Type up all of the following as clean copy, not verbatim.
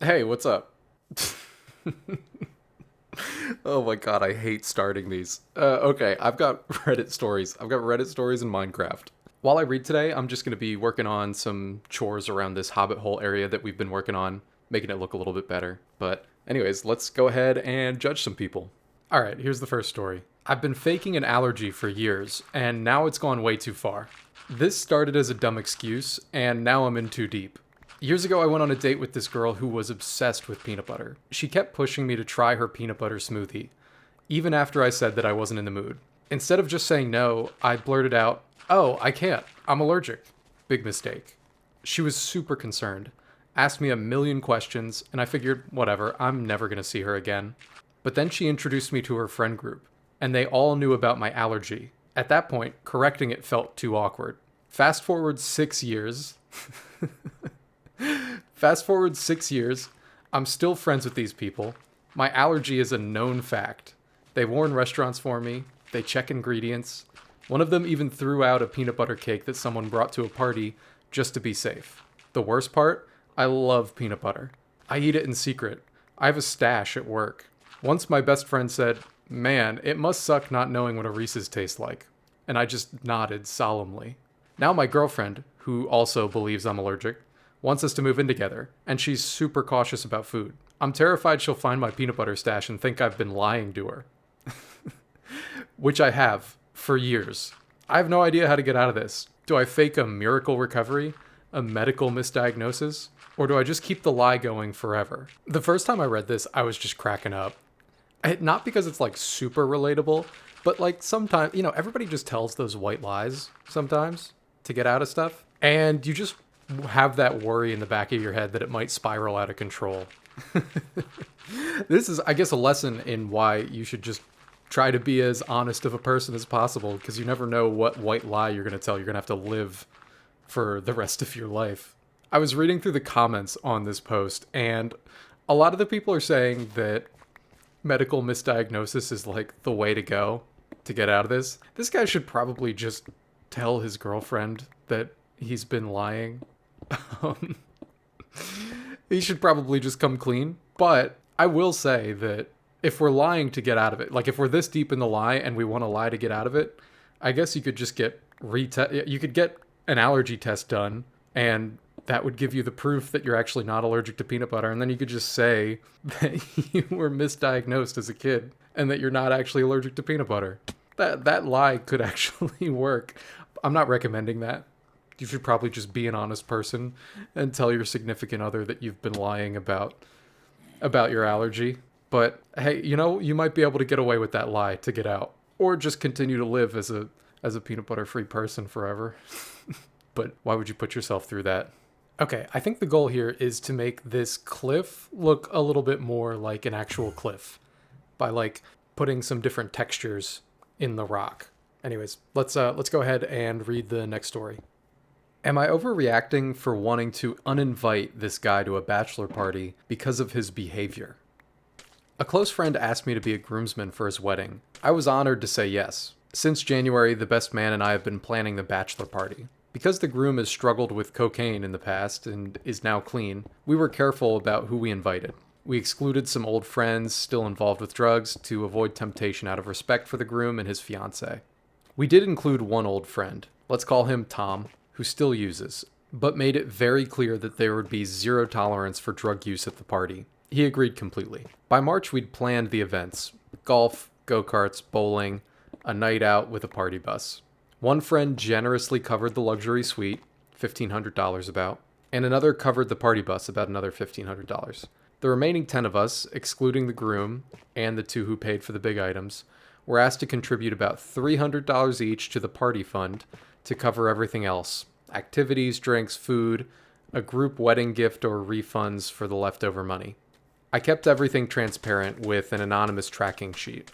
Hey, what's up? Oh my god, I hate starting these. Okay, I've got Reddit stories. I've got Reddit stories in Minecraft. While I read today, I'm just going to be working on some chores around this hobbit hole area that we've been working on, making it look a little bit better. But, anyways, let's go ahead and judge some people. Alright, here's the first story. I've been faking an allergy for years, and now it's gone way too far. This started as a dumb excuse, and now I'm in too deep. Years ago, I went on a date with this girl who was obsessed with peanut butter. She kept pushing me to try her peanut butter smoothie, even after I said that I wasn't in the mood. Instead of just saying no, I blurted out, "Oh, I can't. I'm allergic." Big mistake. She was super concerned, asked me a million questions, and I figured, whatever, I'm never gonna see her again. But then she introduced me to her friend group, and they all knew about my allergy. At that point, correcting it felt too awkward. Fast forward 6 years. Fast forward 6 years, I'm still friends with these people. My allergy is a known fact. They warn restaurants for me, they check ingredients. One of them even threw out a peanut butter cake that someone brought to a party just to be safe. The worst part? I love peanut butter. I eat it in secret. I have a stash at work. Once my best friend said, "Man, it must suck not knowing what a Reese's tastes like." And I just nodded solemnly. Now my girlfriend, who also believes I'm allergic, wants us to move in together, and she's super cautious about food. I'm terrified she'll find my peanut butter stash and think I've been lying to her. Which I have, for years. I have no idea how to get out of this. Do I fake a miracle recovery? A medical misdiagnosis? Or do I just keep the lie going forever? The first time I read this, I was just cracking up. Not because it's like super relatable, but like sometimes, everybody just tells those white lies sometimes to get out of stuff. And you just have that worry in the back of your head that it might spiral out of control. This is, I guess, a lesson in why you should just try to be as honest of a person as possible, because you never know what white lie you're going to tell. You're going to have to live for the rest of your life. I was reading through the comments on this post, and a lot of the people are saying that medical misdiagnosis is like the way to go to get out of this. This guy should probably just tell his girlfriend that he's been lying. Um, he should probably just come clean. But I will say that if we're lying to get out of it, like if we're this deep in the lie and we want to lie to get out of it, I guess you could just get you could get an allergy test done, and that would give you the proof that you're actually not allergic to peanut butter, and then you could just say that you were misdiagnosed as a kid and that you're not actually allergic to peanut butter. That lie could actually work. I'm not recommending that. You should probably just be an honest person and tell your significant other that you've been lying about your allergy. But hey, you might be able to get away with that lie to get out, or just continue to live as a peanut butter free person forever. But why would you put yourself through that? Okay, I think the goal here is to make this cliff look a little bit more like an actual cliff by like putting some different textures in the rock. Anyways, let's go ahead and read the next story. Am I overreacting for wanting to uninvite this guy to a bachelor party because of his behavior? A close friend asked me to be a groomsman for his wedding. I was honored to say yes. Since January, the best man and I have been planning the bachelor party. Because the groom has struggled with cocaine in the past and is now clean, we were careful about who we invited. We excluded some old friends still involved with drugs to avoid temptation out of respect for the groom and his fiancée. We did include one old friend, let's call him Tom, who still uses, but made it very clear that there would be zero tolerance for drug use at the party. He agreed completely. By March, we'd planned the events: golf, go-karts, bowling, a night out with a party bus. One friend generously covered the luxury suite, $1,500 about, and another covered the party bus, about another $1,500. The remaining 10 of us, excluding the groom and the two who paid for the big items, were asked to contribute about $300 each to the party fund to cover everything else: activities, drinks, food, a group wedding gift, or refunds for the leftover money. I kept everything transparent with an anonymous tracking sheet.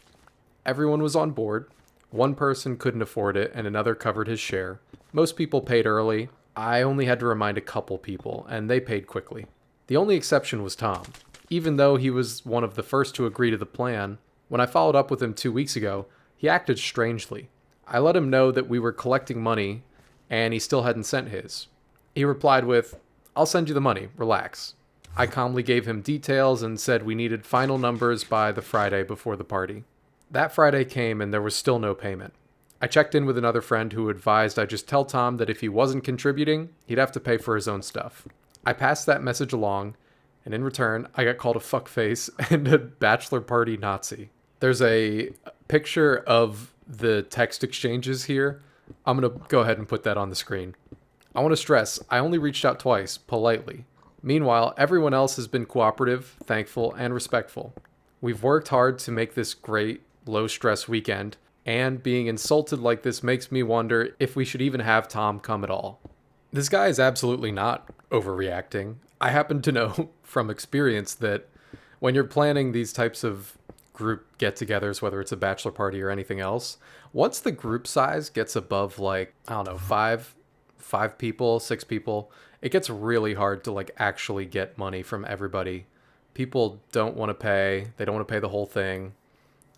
Everyone was on board. One person couldn't afford it and another covered his share. Most people paid early. I only had to remind a couple people, and they paid quickly. The only exception was Tom. Even though he was one of the first to agree to the plan, when I followed up with him 2 weeks ago, he acted strangely. I let him know that we were collecting money, and he still hadn't sent his. He replied with, "I'll send you the money, relax." I calmly gave him details and said we needed final numbers by the Friday before the party. That Friday came and there was still no payment. I checked in with another friend who advised I just tell Tom that if he wasn't contributing, he'd have to pay for his own stuff. I passed that message along, and in return, I got called a fuckface and a bachelor party Nazi. There's a picture of the text exchanges here. I'm going to go ahead and put that on the screen. I want to stress, I only reached out twice, politely. Meanwhile, everyone else has been cooperative, thankful, and respectful. We've worked hard to make this great, low-stress weekend, and being insulted like this makes me wonder if we should even have Tom come at all. This guy is absolutely not overreacting. I happen to know from experience that when you're planning these types of group get-togethers, whether it's a bachelor party or anything else, once the group size gets above five people, 6 people, it gets really hard to actually get money from everybody. People don't want to pay. They don't want to pay the whole thing.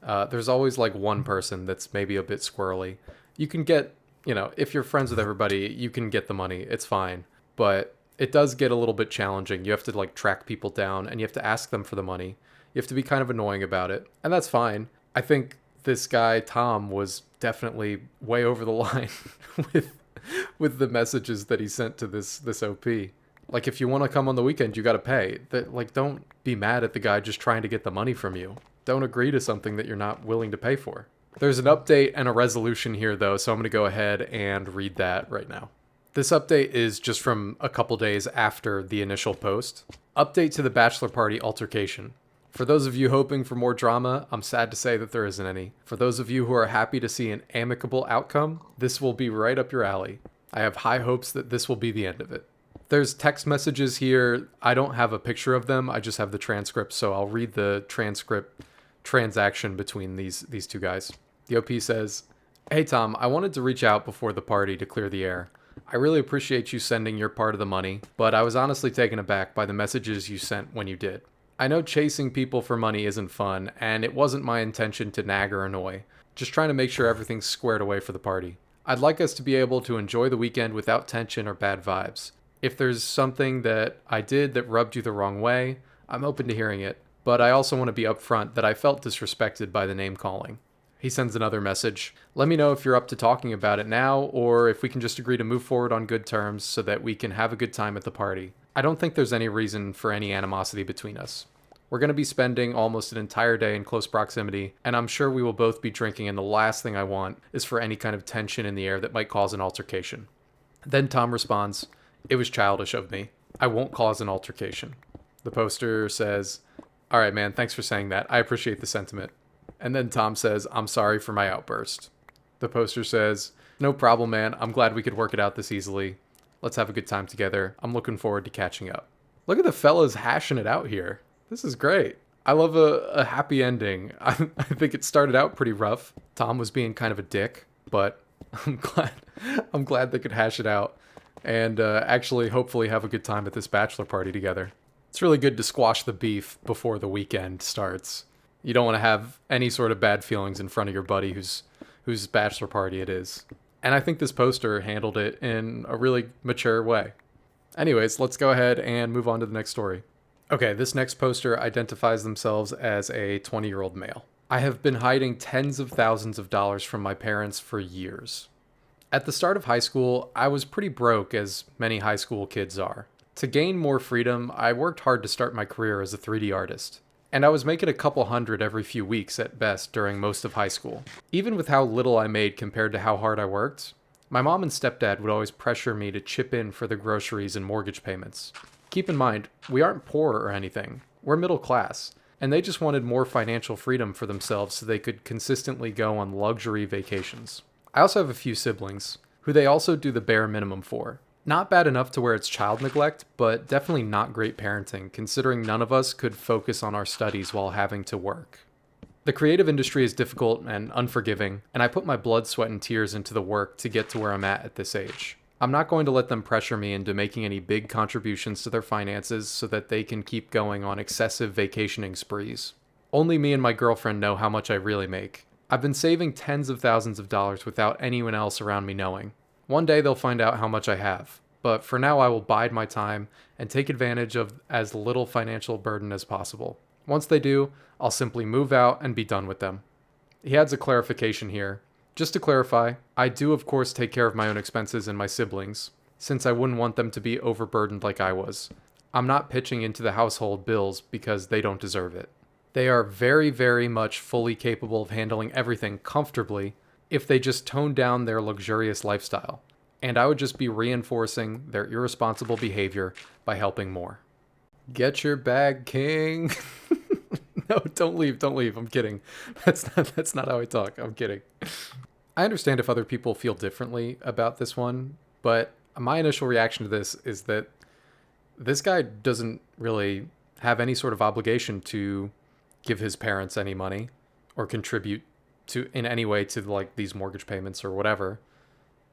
There's always one person that's maybe a bit squirrely. You can get, if you're friends with everybody, you can get the money. It's fine. But it does get a little bit challenging. You have to track people down and you have to ask them for the money. You have to be kind of annoying about it. And that's fine. I think this guy, Tom, was definitely way over the line with the messages that he sent to this OP. If you want to come on the weekend, you got to pay. Don't be mad at the guy just trying to get the money from you. Don't agree to something that you're not willing to pay for. There's an update and a resolution here, though, so I'm going to go ahead and read that right now. This update is just from a couple days after the initial post. Update to the bachelor party altercation. For those of you hoping for more drama, I'm sad to say that there isn't any. For those of you who are happy to see an amicable outcome, this will be right up your alley. I have high hopes that this will be the end of it. There's text messages here. I don't have a picture of them. I just have the transcript, so I'll read the transcript transaction between these two guys. The OP says, "Hey Tom, I wanted to reach out before the party to clear the air. I really appreciate you sending your part of the money, but I was honestly taken aback by the messages you sent when you did. I know chasing people for money isn't fun, and it wasn't my intention to nag or annoy. Just trying to make sure everything's squared away for the party. I'd like us to be able to enjoy the weekend without tension or bad vibes. If there's something that I did that rubbed you the wrong way, I'm open to hearing it, but I also want to be upfront that I felt disrespected by the name calling." He sends another message. "Let me know if you're up to talking about it now, or if we can just agree to move forward on good terms so that we can have a good time at the party. I don't think there's any reason for any animosity between us. We're going to be spending almost an entire day in close proximity, and I'm sure we will both be drinking, and the last thing I want is for any kind of tension in the air that might cause an altercation." Then Tom responds, "It was childish of me. I won't cause an altercation." The poster says, "All right, man, thanks for saying that. I appreciate the sentiment." And then Tom says, "I'm sorry for my outburst." The poster says, "No problem, man. I'm glad we could work it out this easily. Let's have a good time together. I'm looking forward to catching up." Look at the fellas hashing it out here. This is great. I love a happy ending. I think it started out pretty rough. Tom was being kind of a dick, but I'm glad they could hash it out and actually hopefully have a good time at this bachelor party together. It's really good to squash the beef before the weekend starts. You don't want to have any sort of bad feelings in front of your buddy whose bachelor party it is. And I think this poster handled it in a really mature way. Anyways, let's go ahead and move on to the next story. Okay, this next poster identifies themselves as a 20-year-old male. "I have been hiding tens of thousands of dollars from my parents for years. At the start of high school, I was pretty broke, as many high school kids are. To gain more freedom, I worked hard to start my career as a 3D artist. And I was making a couple hundred every few weeks at best during most of high school. Even with how little I made compared to how hard I worked, my mom and stepdad would always pressure me to chip in for the groceries and mortgage payments. Keep in mind, we aren't poor or anything. We're middle class, and they just wanted more financial freedom for themselves so they could consistently go on luxury vacations. I also have a few siblings, who they also do the bare minimum for. Not bad enough to where it's child neglect, but definitely not great parenting, considering none of us could focus on our studies while having to work. The creative industry is difficult and unforgiving, and I put my blood, sweat, and tears into the work to get to where I'm at this age. I'm not going to let them pressure me into making any big contributions to their finances so that they can keep going on excessive vacationing sprees. Only me and my girlfriend know how much I really make. I've been saving tens of thousands of dollars without anyone else around me knowing. One day they'll find out how much I have. but for now I will bide my time and take advantage of as little financial burden as possible. Once they do, I'll simply move out and be done with them. He adds a clarification here. Just to clarify, I do of course take care of my own expenses and my siblings, since I wouldn't want them to be overburdened like I was. I'm not pitching into the household bills because they don't deserve it. They are very, very much fully capable of handling everything comfortably if they just tone down their luxurious lifestyle. And I would just be reinforcing their irresponsible behavior by helping more. Get your bag, king. No, don't leave. I'm kidding. That's not how I talk. I'm kidding. I understand if other people feel differently about this one, but my initial reaction to this is that this guy doesn't really have any sort of obligation to give his parents any money or contribute to in any way to like these mortgage payments or whatever.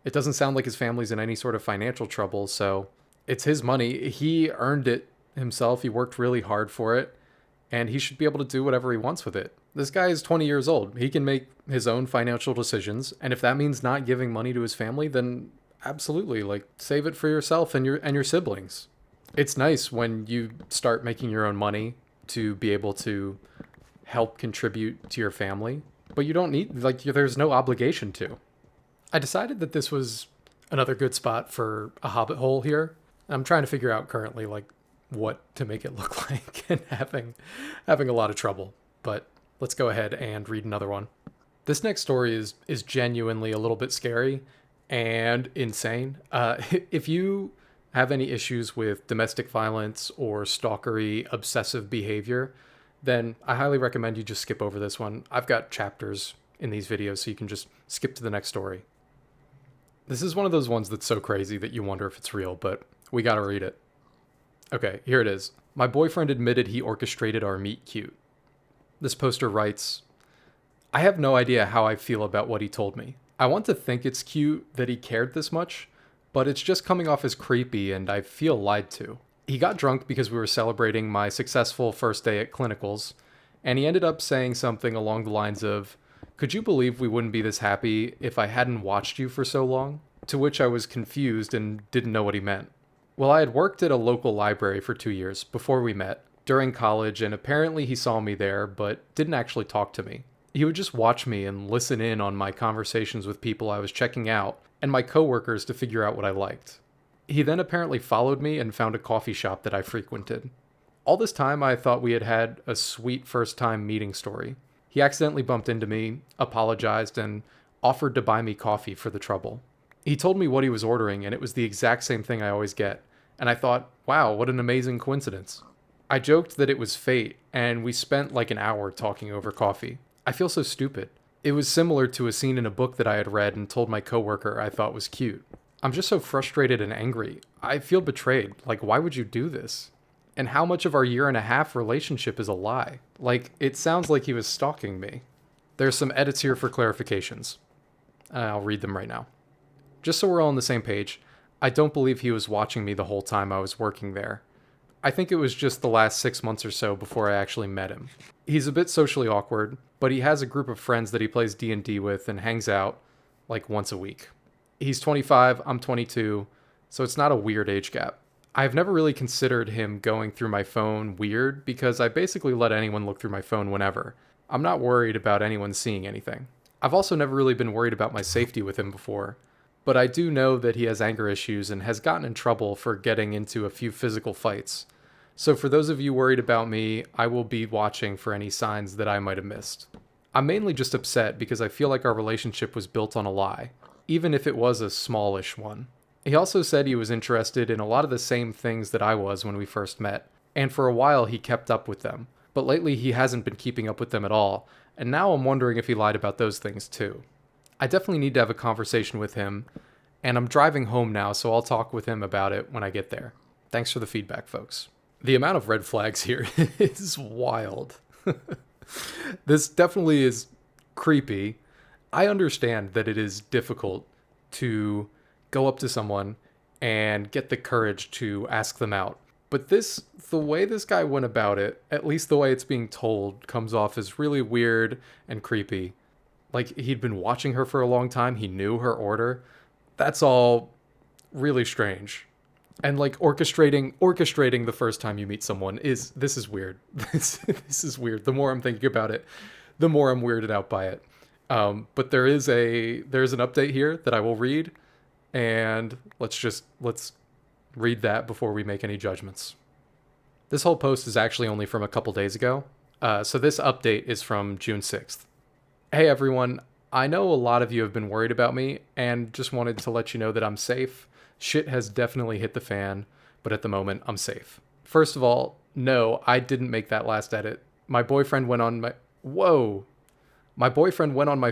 It doesn't sound like his family's in any sort of financial trouble, so it's his money. He earned it himself. He worked really hard for it, and he should be able to do whatever he wants with it. This guy is 20 years old. He can make his own financial decisions, and if that means not giving money to his family, then absolutely, like, save it for yourself and your siblings. It's nice when you start making your own money to be able to help contribute to your family, but you don't need, like, there's no obligation to. I decided that this was another good spot for a hobbit hole here. I'm trying to figure out currently, like, what to make it look like, and having a lot of trouble. But let's go ahead and read another one. This next story is genuinely a little bit scary and insane. If you have any issues with domestic violence or stalkery, obsessive behavior, then I highly recommend you just skip over this one. I've got chapters in these videos, so you can just skip to the next story. This is one of those ones that's so crazy that you wonder if it's real, but we gotta read it. Okay, here it is. My boyfriend admitted he orchestrated our meet cute. This poster writes, I have no idea how I feel about what he told me. I want to think it's cute that he cared this much, but it's just coming off as creepy and I feel lied to. He got drunk because we were celebrating my successful first day at clinicals, and he ended up saying something along the lines of, could you believe we wouldn't be this happy if I hadn't watched you for so long? To which I was confused and didn't know what he meant. Well, I had worked at a local library for 2 years before we met, during college, and apparently he saw me there, but didn't actually talk to me. He would just watch me and listen in on my conversations with people I was checking out, and my coworkers to figure out what I liked. He then apparently followed me and found a coffee shop that I frequented. All this time I thought we had had a sweet first time meeting story. He accidentally bumped into me, apologized, and offered to buy me coffee for the trouble. He told me what he was ordering, and it was the exact same thing I always get, and I thought, wow, what an amazing coincidence. I joked that it was fate, and we spent like an hour talking over coffee. I feel so stupid. It was similar to a scene in a book that I had read and told my coworker I thought was cute. I'm just so frustrated and angry. I feel betrayed. Like, why would you do this? And how much of our 1.5 year relationship is a lie? Like, it sounds like he was stalking me. There's some edits here for clarifications. I'll read them right now. Just so we're all on the same page, I don't believe he was watching me the whole time I was working there. I think it was just the last 6 months or so before I actually met him. He's a bit socially awkward, but he has a group of friends that he plays D&D with and hangs out like once a week. He's 25, I'm 22, so it's not a weird age gap. I've never really considered him going through my phone weird because I basically let anyone look through my phone whenever. I'm not worried about anyone seeing anything. I've also never really been worried about my safety with him before, but I do know that he has anger issues and has gotten in trouble for getting into a few physical fights. So for those of you worried about me, I will be watching for any signs that I might have missed. I'm mainly just upset because I feel like our relationship was built on a lie, even if it was a smallish one. He also said he was interested in a lot of the same things that I was when we first met, and for a while he kept up with them, but lately he hasn't been keeping up with them at all, and now I'm wondering if he lied about those things too. I definitely need to have a conversation with him, and I'm driving home now, so I'll talk with him about it when I get there. Thanks for the feedback, folks. The amount of red flags here is wild. This definitely is creepy. I understand that it is difficult to go up to someone and get the courage to ask them out. But the way this guy went about it, at least the way it's being told, comes off as really weird and creepy. Like, he'd been watching her for a long time. He knew her order. That's all really strange. And like orchestrating the first time you meet someone is weird. This is weird. The more I'm thinking about it, the more I'm weirded out by it. But there's an update here that I will read, and let's read that before we make any judgments. This whole post is actually only from a couple days ago. So this update is from June 6th. Hey everyone, I know a lot of you have been worried about me and just wanted to let you know that I'm safe. Shit has definitely hit the fan, but at the moment I'm safe. First of all, no, I didn't make that last edit. My boyfriend went on my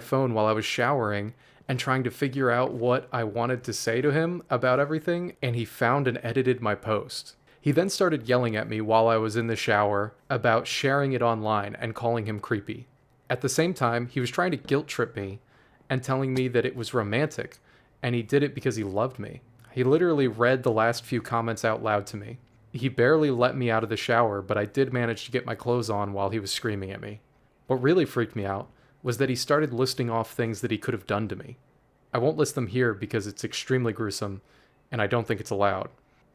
phone while I was showering and trying to figure out what I wanted to say to him about everything, and he found and edited my post. He then started yelling at me while I was in the shower about sharing it online and calling him creepy. At the same time, he was trying to guilt trip me and telling me that it was romantic, and he did it because he loved me. He literally read the last few comments out loud to me. He barely let me out of the shower, but I did manage to get my clothes on while he was screaming at me. What really freaked me out was that he started listing off things that he could have done to me. I won't list them here because it's extremely gruesome, and I don't think it's allowed.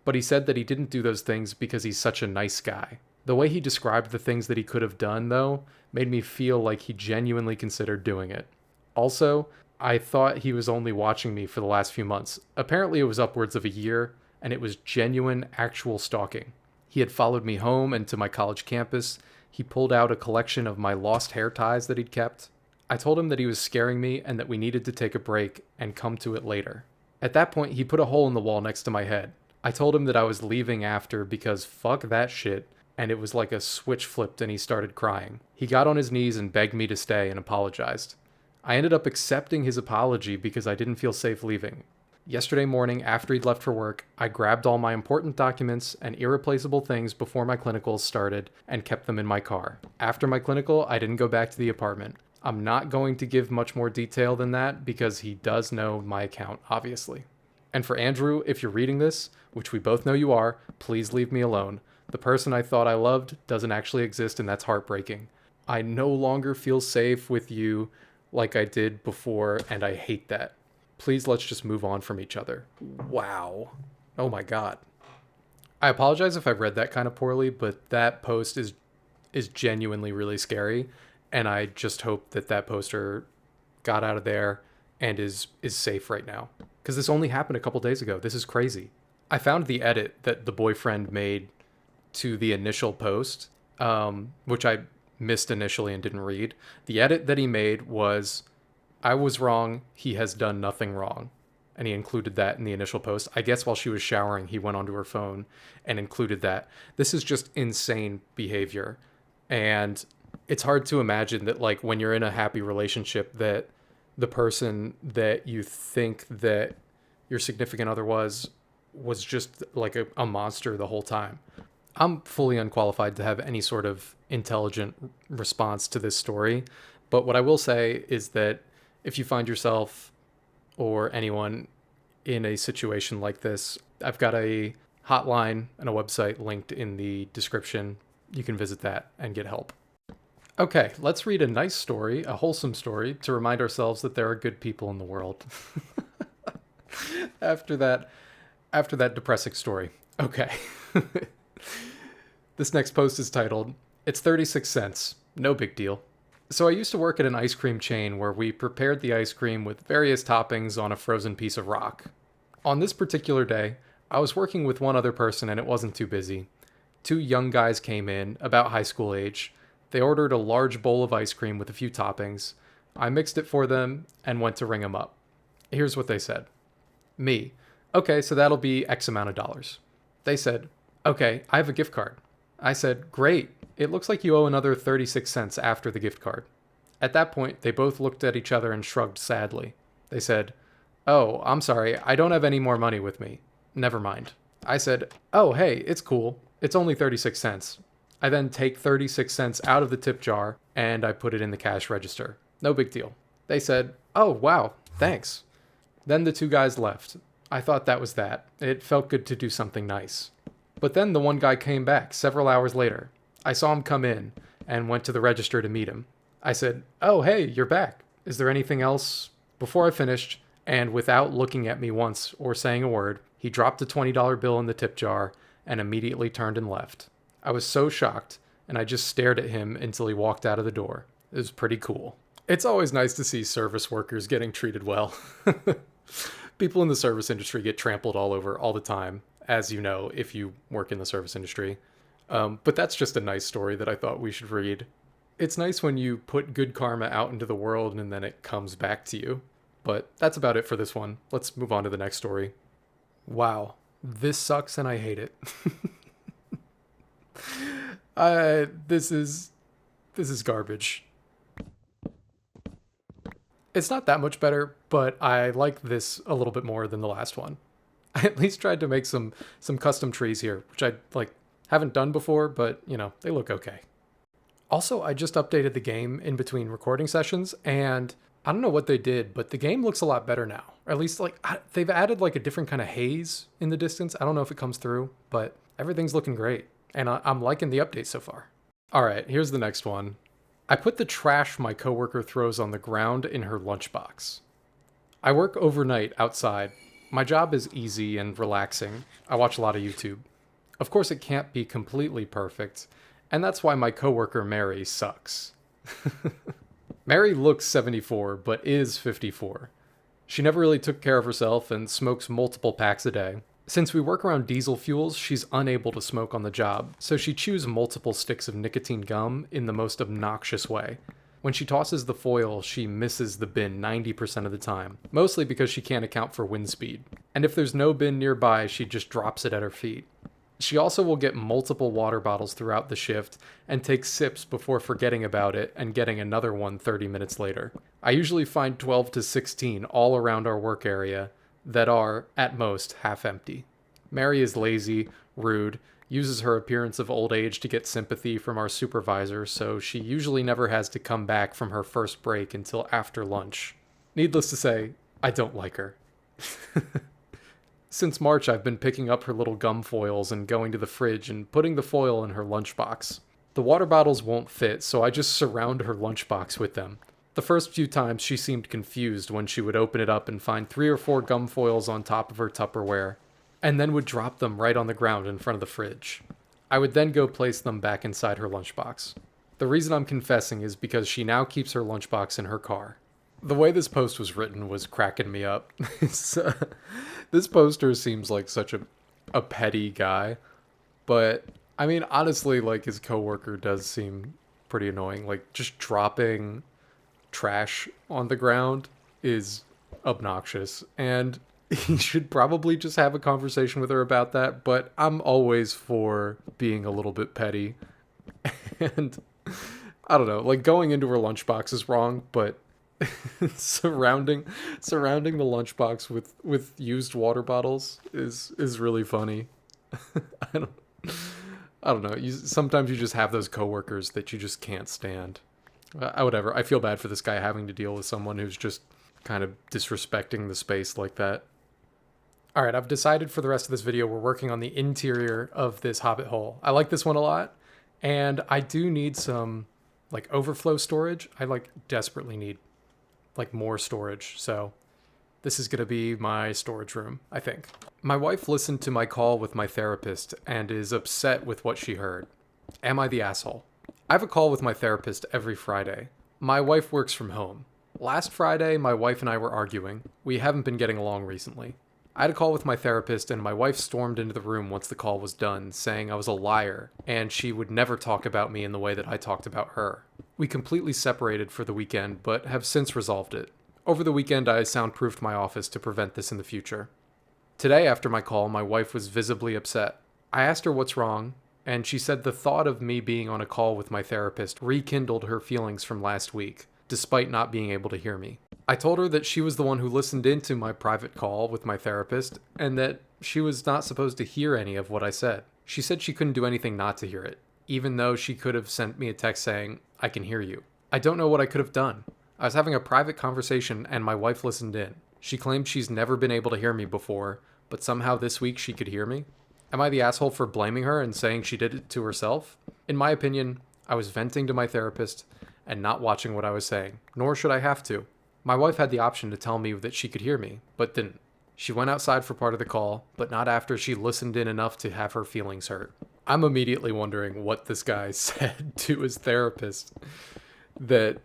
But he said that he didn't do those things because he's such a nice guy. The way he described the things that he could have done, though, made me feel like he genuinely considered doing it. Also, I thought he was only watching me for the last few months. Apparently it was upwards of a year, and it was genuine, actual stalking. He had followed me home and to my college campus. He pulled out a collection of my lost hair ties that he'd kept. I told him that he was scaring me and that we needed to take a break and come to it later. At that point, he put a hole in the wall next to my head. I told him that I was leaving after because fuck that shit, and it was like a switch flipped and he started crying. He got on his knees and begged me to stay and apologized. I ended up accepting his apology because I didn't feel safe leaving. Yesterday morning, after he'd left for work, I grabbed all my important documents and irreplaceable things before my clinicals started and kept them in my car. After my clinical, I didn't go back to the apartment. I'm not going to give much more detail than that because he does know my account, obviously. And for Andrew, if you're reading this, which we both know you are, please leave me alone. The person I thought I loved doesn't actually exist, and that's heartbreaking. I no longer feel safe with you like I did before, and I hate that. Please let's just move on from each other. Wow. Oh my God. I apologize if I read that kind of poorly, but that post is genuinely really scary, and I just hope that that poster got out of there and is safe right now. Because this only happened a couple days ago. This is crazy. I found the edit that the boyfriend made to the initial post, which I missed initially and didn't read. The edit that he made was, I was wrong, he has done nothing wrong. And he included that in the initial post. I guess while she was showering, he went onto her phone and included that. This is just insane behavior. And it's hard to imagine that, like, when you're in a happy relationship, that the person that you think that your significant other was just like a monster the whole time. I'm fully unqualified to have any sort of intelligent response to this story, but what I will say is that if you find yourself or anyone in a situation like this, I've got a hotline and a website linked in the description. You can visit that and get help. Okay, let's read a nice story, a wholesome story, to remind ourselves that there are good people in the world. After that depressing story. Okay. This next post is titled, It's 36 cents. No big deal. So I used to work at an ice cream chain where we prepared the ice cream with various toppings on a frozen piece of rock. On this particular day, I was working with one other person and it wasn't too busy. Two young guys came in, about high school age. They ordered a large bowl of ice cream with a few toppings. I mixed it for them and went to ring them up. Here's what they said. Me. Okay, so that'll be X amount of dollars. They said, okay, I have a gift card. I said, great. It looks like you owe another 36 cents after the gift card. At that point, they both looked at each other and shrugged sadly. They said, oh, I'm sorry, I don't have any more money with me. Never mind. I said, oh, hey, it's cool. It's only 36 cents. I then take 36 cents out of the tip jar and I put it in the cash register. No big deal. They said, oh, wow, thanks. Then the two guys left. I thought that was that. It felt good to do something nice. But then the one guy came back several hours later. I saw him come in and went to the register to meet him. I said, oh, hey, you're back. Is there anything else? Before I finished, and without looking at me once or saying a word, He dropped a $20 bill in the tip jar and immediately turned and left. I was so shocked, and I just stared at him until he walked out of the door. It was pretty cool. It's always nice to see service workers getting treated well. People in the service industry get trampled all over all the time, as you know, if you work in the service industry. But that's just a nice story that I thought we should read. It's nice when you put good karma out into the world and then it comes back to you. But that's about it for this one. Let's move on to the next story. Wow, this sucks and I hate it. This is garbage. It's not that much better, but I like this a little bit more than the last one. I at least tried to make some custom trees here, which I haven't done before, but they look okay. Also, I just updated the game in between recording sessions, and I don't know what they did, but the game looks a lot better now. Or at least they've added a different kind of haze in the distance. I don't know if it comes through, but everything's looking great. And I'm liking the update so far. All right, here's the next one. I put the trash my coworker throws on the ground in her lunchbox. I work overnight outside. My job is easy and relaxing. I watch a lot of YouTube. Of course, it can't be completely perfect, and that's why my coworker Mary sucks. Mary looks 74, but is 54. She never really took care of herself and smokes multiple packs a day. Since we work around diesel fuels, she's unable to smoke on the job, so she chews multiple sticks of nicotine gum in the most obnoxious way. When she tosses the foil, she misses the bin 90% of the time, mostly because she can't account for wind speed. And if there's no bin nearby, she just drops it at her feet. She also will get multiple water bottles throughout the shift and take sips before forgetting about it and getting another one 30 minutes later. I usually find 12 to 16 all around our work area that are, at most, half empty. Mary is lazy, rude, uses her appearance of old age to get sympathy from our supervisor, so she usually never has to come back from her first break until after lunch. Needless to say, I don't like her. Since March, I've been picking up her little gum foils and going to the fridge and putting the foil in her lunchbox. The water bottles won't fit, so I just surround her lunchbox with them. The first few times she seemed confused when she would open it up and find 3 or 4 gum foils on top of her Tupperware, and then would drop them right on the ground in front of the fridge. I would then go place them back inside her lunchbox. The reason I'm confessing is because she now keeps her lunchbox in her car. The way this post was written was cracking me up. This poster seems like such a petty guy, but I mean, honestly, his coworker does seem pretty annoying. Just dropping trash on the ground is obnoxious, and he should probably just have a conversation with her about that, but I'm always for being a little bit petty. And I don't know, going into her lunchbox is wrong, but surrounding the lunchbox with used water bottles is really funny. I don't know. Sometimes you just have those coworkers that you just can't stand. Whatever. I feel bad for this guy having to deal with someone who's just kind of disrespecting the space like that. All right, I've decided for the rest of this video we're working on the interior of this hobbit hole. I like this one a lot, and I do need some overflow storage. I desperately need more storage, so this is going to be my storage room, I think. My wife listened to my call with my therapist and is upset with what she heard. Am I the asshole? I have a call with my therapist every Friday. My wife works from home. Last Friday, my wife and I were arguing. We haven't been getting along recently. I had a call with my therapist, and my wife stormed into the room once the call was done, saying I was a liar, and she would never talk about me in the way that I talked about her. We completely separated for the weekend, but have since resolved it. Over the weekend, I soundproofed my office to prevent this in the future. Today, after my call, my wife was visibly upset. I asked her what's wrong, and she said the thought of me being on a call with my therapist rekindled her feelings from last week, despite not being able to hear me. I told her that she was the one who listened into my private call with my therapist, and that she was not supposed to hear any of what I said. She said she couldn't do anything not to hear it, even though she could have sent me a text saying, "I can hear you." I don't know what I could have done. I was having a private conversation and my wife listened in. She claimed she's never been able to hear me before, but somehow this week she could hear me. Am I the asshole for blaming her and saying she did it to herself? In my opinion, I was venting to my therapist and not watching what I was saying, nor should I have to. My wife had the option to tell me that she could hear me, but didn't. She went outside for part of the call, but not after she listened in enough to have her feelings hurt. I'm immediately wondering what this guy said to his therapist that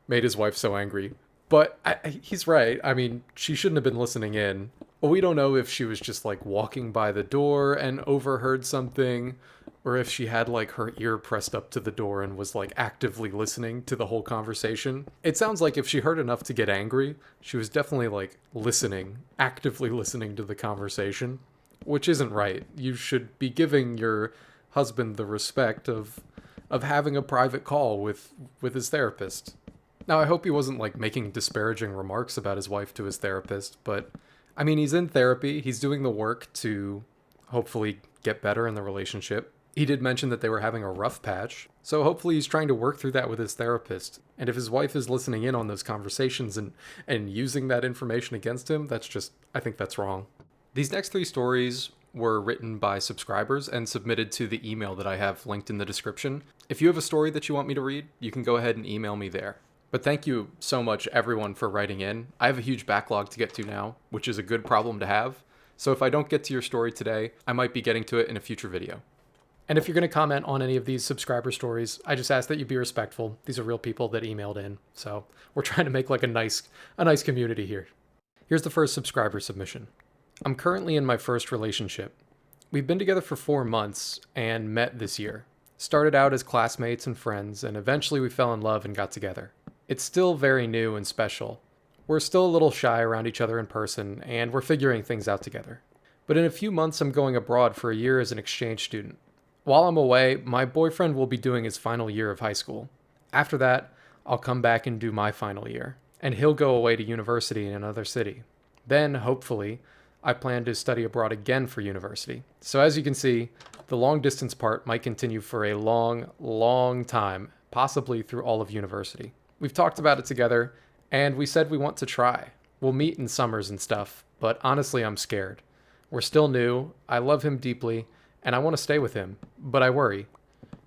made his wife so angry. But he's right. I mean, she shouldn't have been listening in. We don't know if she was just like walking by the door and overheard something, or if she had like her ear pressed up to the door and was like actively listening to the whole conversation. It sounds like if she heard enough to get angry, she was definitely like listening, actively listening to the conversation, which isn't right. You should be giving your husband the respect of having a private call with his therapist. Now, I hope he wasn't like making disparaging remarks about his wife to his therapist, but I mean, he's in therapy. He's doing the work to hopefully get better in the relationship. He did mention that they were having a rough patch, so hopefully he's trying to work through that with his therapist. And if his wife is listening in on those conversations and using that information against him, I think that's wrong. These next 3 stories were written by subscribers and submitted to the email that I have linked in the description. If you have a story that you want me to read, you can go ahead and email me there. But thank you so much, everyone, for writing in. I have a huge backlog to get to now, which is a good problem to have. So if I don't get to your story today, I might be getting to it in a future video. And if you're going to comment on any of these subscriber stories, I just ask that you be respectful. These are real people that emailed in. So we're trying to make like a nice community here. Here's the first subscriber submission. I'm currently in my first relationship. We've been together for 4 months and met this year. Started out as classmates and friends, and eventually we fell in love and got together. It's still very new and special. We're still a little shy around each other in person, and we're figuring things out together. But in a few months, I'm going abroad for a year as an exchange student. While I'm away, my boyfriend will be doing his final year of high school. After that, I'll come back and do my final year, and he'll go away to university in another city. Then, hopefully, I plan to study abroad again for university. So as you can see, the long distance part might continue for a long, long time, possibly through all of university. We've talked about it together, and we said we want to try. We'll meet in summers and stuff, but honestly, I'm scared. We're still new, I love him deeply, and I want to stay with him, but I worry.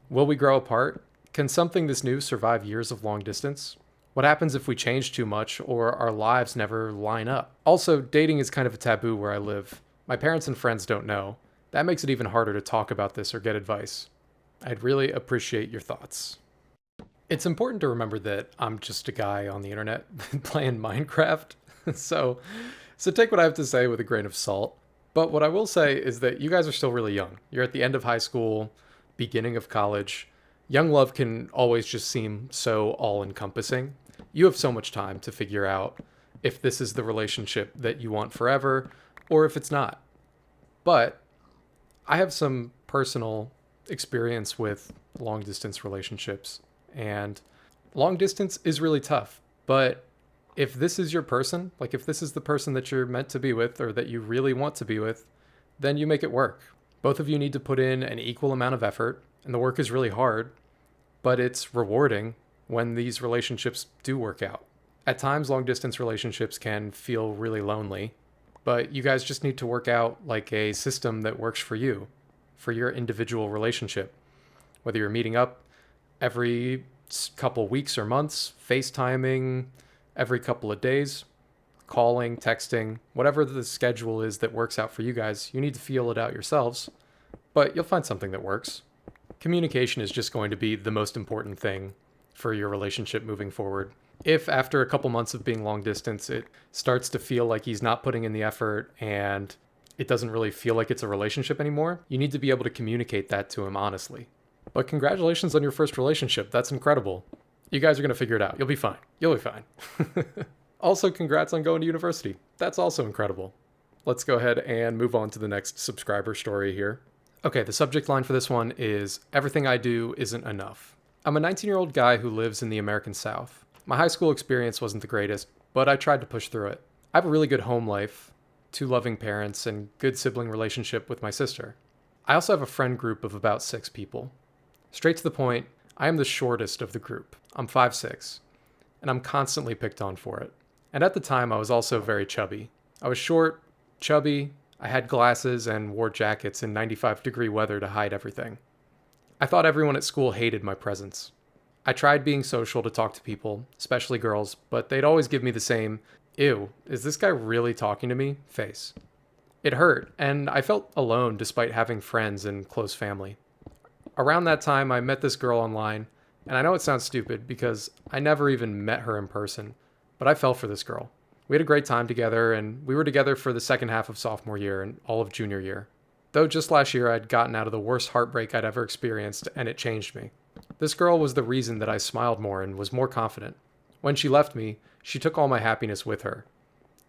Will we grow apart? Can something this new survive years of long distance? What happens if we change too much or our lives never line up? Also, dating is kind of a taboo where I live. My parents and friends don't know. That makes it even harder to talk about this or get advice. I'd really appreciate your thoughts. It's important to remember that I'm just a guy on the internet playing Minecraft. So take what I have to say with a grain of salt. But what I will say is that you guys are still really young. You're at the end of high school, beginning of college. Young love can always just seem so all-encompassing. You have so much time to figure out if this is the relationship that you want forever or if it's not. But I have some personal experience with long-distance relationships. And long distance is really tough, but if this is your person, like if this is the person that you're meant to be with or that you really want to be with, then you make it work. Both of you need to put in an equal amount of effort, and the work is really hard, but it's rewarding when these relationships do work out. At times, long distance relationships can feel really lonely, but you guys just need to work out like a system that works for you, for your individual relationship. Whether you're meeting up every couple weeks or months, FaceTiming every couple of days, calling, texting, whatever the schedule is that works out for you guys, you need to feel it out yourselves, but you'll find something that works. Communication is just going to be the most important thing for your relationship moving forward. If after a couple months of being long distance, it starts to feel like he's not putting in the effort and it doesn't really feel like it's a relationship anymore, you need to be able to communicate that to him honestly. But congratulations on your first relationship. That's incredible. You guys are going to figure it out. You'll be fine. You'll be fine. Also, congrats on going to university. That's also incredible. Let's go ahead and move on to the next subscriber story here. Okay, the subject line for this one is, everything I do isn't enough. I'm a 19-year-old guy who lives in the American South. My high school experience wasn't the greatest, but I tried to push through it. I have a really good home life, 2 loving parents, and good sibling relationship with my sister. I also have a friend group of about 6 people. Straight to the point, I am the shortest of the group. I'm 5'6", and I'm constantly picked on for it. And at the time, I was also very chubby. I was short, chubby, I had glasses, and wore jackets in 95-degree weather to hide everything. I thought everyone at school hated my presence. I tried being social to talk to people, especially girls, but they'd always give me the same, Ew, is this guy really talking to me? Face. It hurt, and I felt alone despite having friends and close family. Around that time, I met this girl online, and I know it sounds stupid because I never even met her in person, but I fell for this girl. We had a great time together, and we were together for the second half of sophomore year and all of junior year. Though just last year I'd gotten out of the worst heartbreak I'd ever experienced, and it changed me. This girl was the reason that I smiled more and was more confident. When she left me, she took all my happiness with her.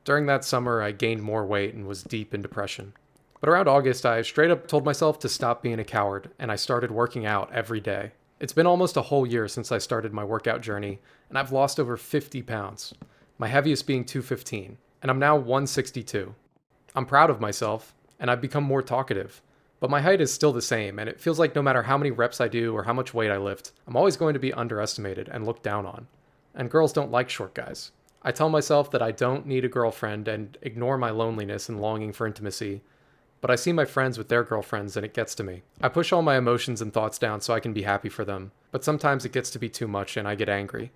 During that summer, I gained more weight and was deep in depression. But around August, I straight up told myself to stop being a coward, and I started working out every day. It's been almost a whole year since I started my workout journey, and I've lost over 50 pounds, my heaviest being 215, and I'm now 162. I'm proud of myself, and I've become more talkative. But my height is still the same, and it feels like no matter how many reps I do or how much weight I lift, I'm always going to be underestimated and looked down on. And girls don't like short guys. I tell myself that I don't need a girlfriend and ignore my loneliness and longing for intimacy, but I see my friends with their girlfriends and it gets to me. I push all my emotions and thoughts down so I can be happy for them, but sometimes it gets to be too much and I get angry.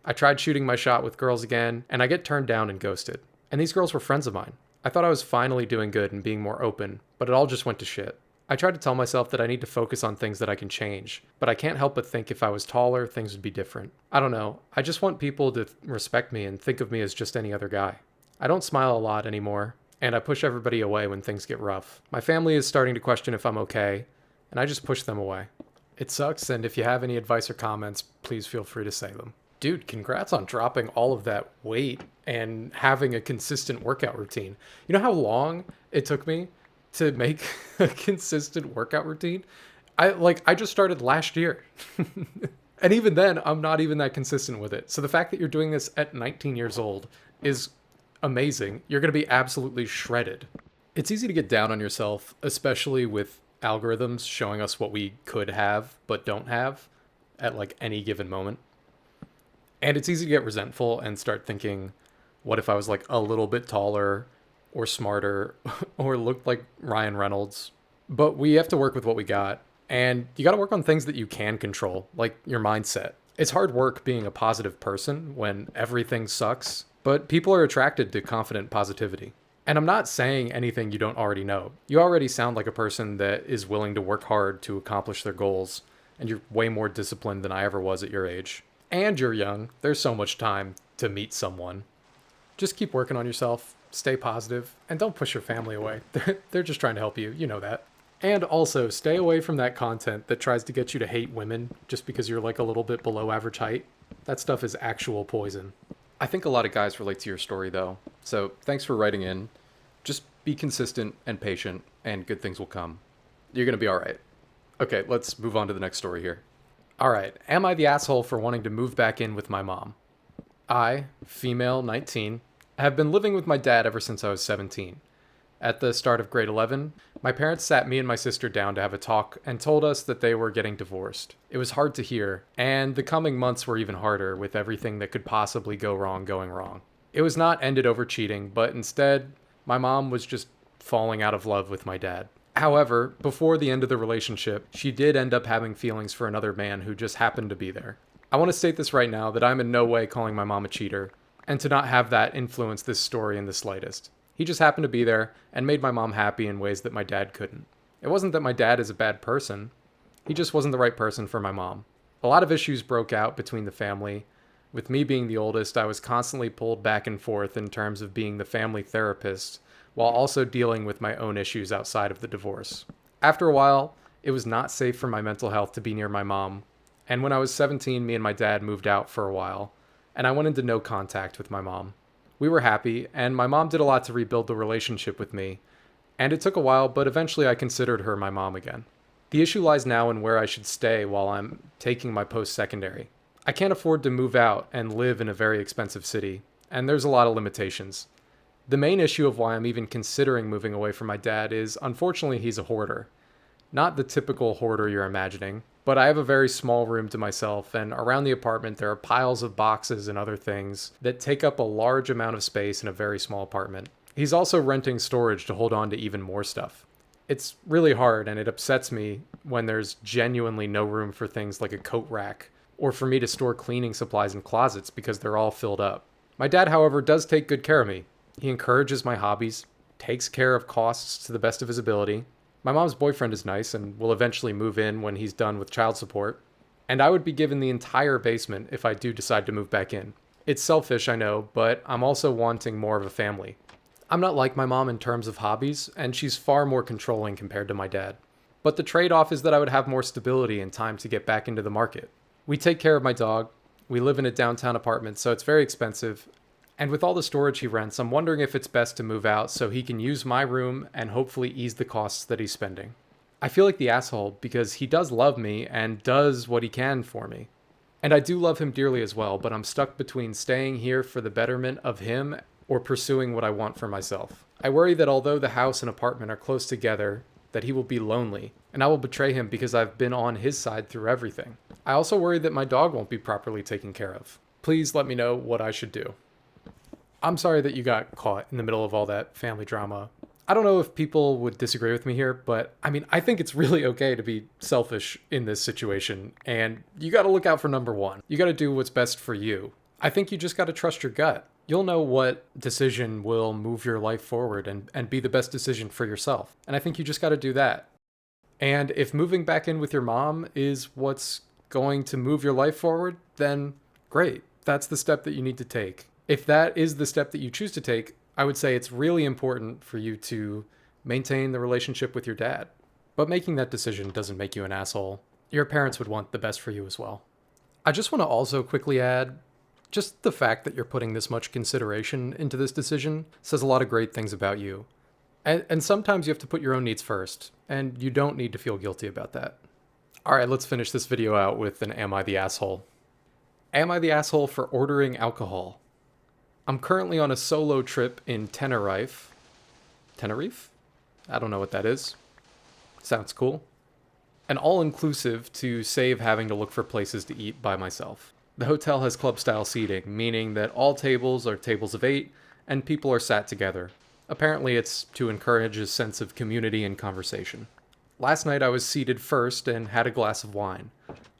I tried shooting my shot with girls again, and I get turned down and ghosted. And these girls were friends of mine. I thought I was finally doing good and being more open, but it all just went to shit. I tried to tell myself that I need to focus on things that I can change, but I can't help but think if I was taller, things would be different. I don't know. I just want people to respect me and think of me as just any other guy. I don't smile a lot anymore, and I push everybody away when things get rough. My family is starting to question if I'm okay, and I just push them away. It sucks, and if you have any advice or comments, please feel free to say them. Dude, congrats on dropping all of that weight and having a consistent workout routine. You know how long it took me to make a consistent workout routine? I just started last year. And even then, I'm not even that consistent with it. So the fact that you're doing this at 19 years old is amazing. You're going to be absolutely shredded. It's easy to get down on yourself, especially with algorithms showing us what we could have but don't have at like any given moment. And it's easy to get resentful and start thinking, what if I was like a little bit taller or smarter or looked like Ryan Reynolds? But we have to work with what we got. And you got to work on things that you can control, like your mindset. It's hard work being a positive person when everything sucks, but people are attracted to confident positivity. And I'm not saying anything you don't already know. You already sound like a person that is willing to work hard to accomplish their goals, and you're way more disciplined than I ever was at your age. And you're young. There's so much time to meet someone. Just keep working on yourself, stay positive, and don't push your family away. They're just trying to help you. You know that. And also, stay away from that content that tries to get you to hate women just because you're like a little bit below average height. That stuff is actual poison. I think a lot of guys relate to your story, though. So thanks for writing in. Just be consistent and patient, and good things will come. You're going to be all right. Okay, let's move on to the next story here. All right, am I the asshole for wanting to move back in with my mom? I, female, 19, have been living with my dad ever since I was 17. At the start of grade 11, my parents sat me and my sister down to have a talk and told us that they were getting divorced. It was hard to hear, and the coming months were even harder with everything that could possibly go wrong going wrong. It was not ended over cheating, but instead, my mom was just falling out of love with my dad. However, before the end of the relationship, she did end up having feelings for another man who just happened to be there. I want to state this right now that I'm in no way calling my mom a cheater, and to not have that influence this story in the slightest. He just happened to be there and made my mom happy in ways that my dad couldn't. It wasn't that my dad is a bad person. He just wasn't the right person for my mom. A lot of issues broke out between the family. With me being the oldest, I was constantly pulled back and forth in terms of being the family therapist, while also dealing with my own issues outside of the divorce. After a while, it was not safe for my mental health to be near my mom, and when I was 17, me and my dad moved out for a while, and I went into no contact with my mom. We were happy, and my mom did a lot to rebuild the relationship with me, and it took a while, but eventually I considered her my mom again. The issue lies now in where I should stay while I'm taking my post-secondary. I can't afford to move out and live in a very expensive city, and there's a lot of limitations. The main issue of why I'm even considering moving away from my dad is, unfortunately, he's a hoarder. Not the typical hoarder you're imagining, but I have a very small room to myself, and around the apartment there are piles of boxes and other things that take up a large amount of space in a very small apartment. He's also renting storage to hold on to even more stuff. It's really hard, and it upsets me when there's genuinely no room for things like a coat rack, or for me to store cleaning supplies in closets because they're all filled up. My dad, however, does take good care of me. He encourages my hobbies, takes care of costs to the best of his ability. My mom's boyfriend is nice and will eventually move in when he's done with child support. And I would be given the entire basement if I do decide to move back in. It's selfish, I know, but I'm also wanting more of a family. I'm not like my mom in terms of hobbies, and she's far more controlling compared to my dad. But the trade-off is that I would have more stability and time to get back into the market. We take care of my dog. We live in a downtown apartment, so it's very expensive. And with all the storage he rents, I'm wondering if it's best to move out so he can use my room and hopefully ease the costs that he's spending. I feel like the asshole because he does love me and does what he can for me. And I do love him dearly as well, but I'm stuck between staying here for the betterment of him or pursuing what I want for myself. I worry that although the house and apartment are close together, that he will be lonely, and I will betray him because I've been on his side through everything. I also worry that my dog won't be properly taken care of. Please let me know what I should do. I'm sorry that you got caught in the middle of all that family drama. I don't know if people would disagree with me here, but I think it's really okay to be selfish in this situation, and you gotta look out for number one. You gotta do what's best for you. I think you just gotta trust your gut. You'll know what decision will move your life forward and be the best decision for yourself. And I think you just gotta do that. And if moving back in with your mom is what's going to move your life forward, then great. That's the step that you need to take. If that is the step that you choose to take, I would say it's really important for you to maintain the relationship with your dad. But making that decision doesn't make you an asshole. Your parents would want the best for you as well. I just want to also quickly add, just the fact that you're putting this much consideration into this decision says a lot of great things about you. And sometimes you have to put your own needs first, and you don't need to feel guilty about that. Alright, let's finish this video out with an Am I the Asshole? Am I the asshole for ordering alcohol? I'm currently on a solo trip in Tenerife. Tenerife? I don't know what that is. Sounds cool. An all-inclusive to save having to look for places to eat by myself. The hotel has club-style seating, meaning that all tables are tables of 8, and people are sat together. Apparently it's to encourage a sense of community and conversation. Last night I was seated first and had a glass of wine.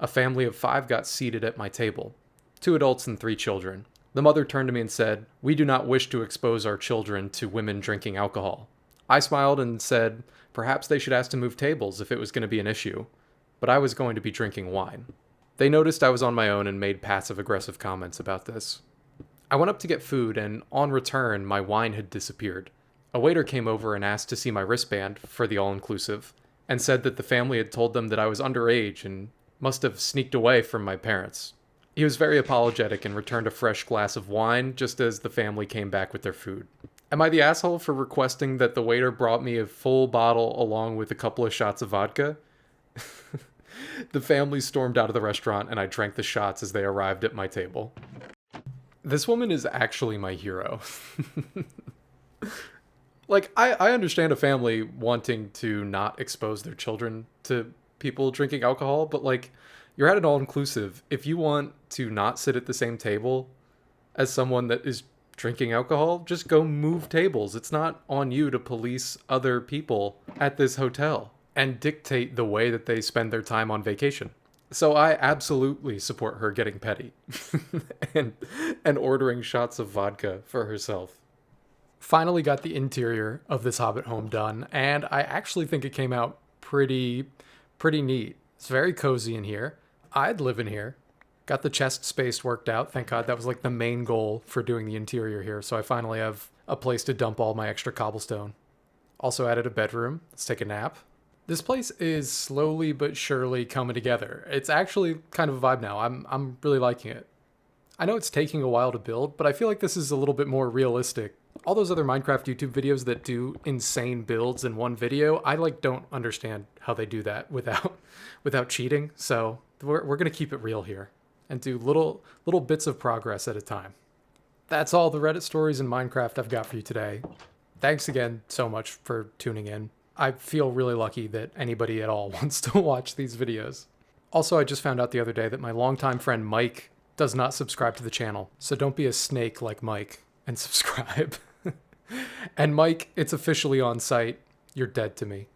A family of 5 got seated at my table. 2 adults and 3 children. The mother turned to me and said, "We do not wish to expose our children to women drinking alcohol." I smiled and said, perhaps they should ask to move tables if it was going to be an issue. But I was going to be drinking wine. They noticed I was on my own and made passive-aggressive comments about this. I went up to get food, and on return, my wine had disappeared. A waiter came over and asked to see my wristband for the all-inclusive, and said that the family had told them that I was underage and must have sneaked away from my parents. He was very apologetic and returned a fresh glass of wine just as the family came back with their food. Am I the asshole for requesting that the waiter brought me a full bottle along with a couple of shots of vodka? The family stormed out of the restaurant and I drank the shots as they arrived at my table. This woman is actually my hero. Like, I understand a family wanting to not expose their children to people drinking alcohol, but like, you're at an all-inclusive. If you want to not sit at the same table as someone that is drinking alcohol, just go move tables. It's not on you to police other people at this hotel and dictate the way that they spend their time on vacation. So I absolutely support her getting petty and ordering shots of vodka for herself. Finally got the interior of this Hobbit home done, and I actually think it came out pretty neat. It's very cozy in here. I'd live in here. Got the chest space worked out. Thank God, that was like the main goal for doing the interior here. So I finally have a place to dump all my extra cobblestone. Also added a bedroom. Let's take a nap. This place is slowly but surely coming together. It's actually kind of a vibe now. I'm really liking it. I know it's taking a while to build, but I feel like this is a little bit more realistic. All those other Minecraft YouTube videos that do insane builds in one video, I don't understand how they do that without cheating. So we're gonna keep it real here and do little bits of progress at a time. That's all the Reddit stories in Minecraft I've got for you today. Thanks again so much for tuning in. I feel really lucky that anybody at all wants to watch these videos. Also, I just found out the other day that my longtime friend Mike does not subscribe to the channel, so don't be a snake like Mike and subscribe. And Mike, it's officially on site. You're dead to me.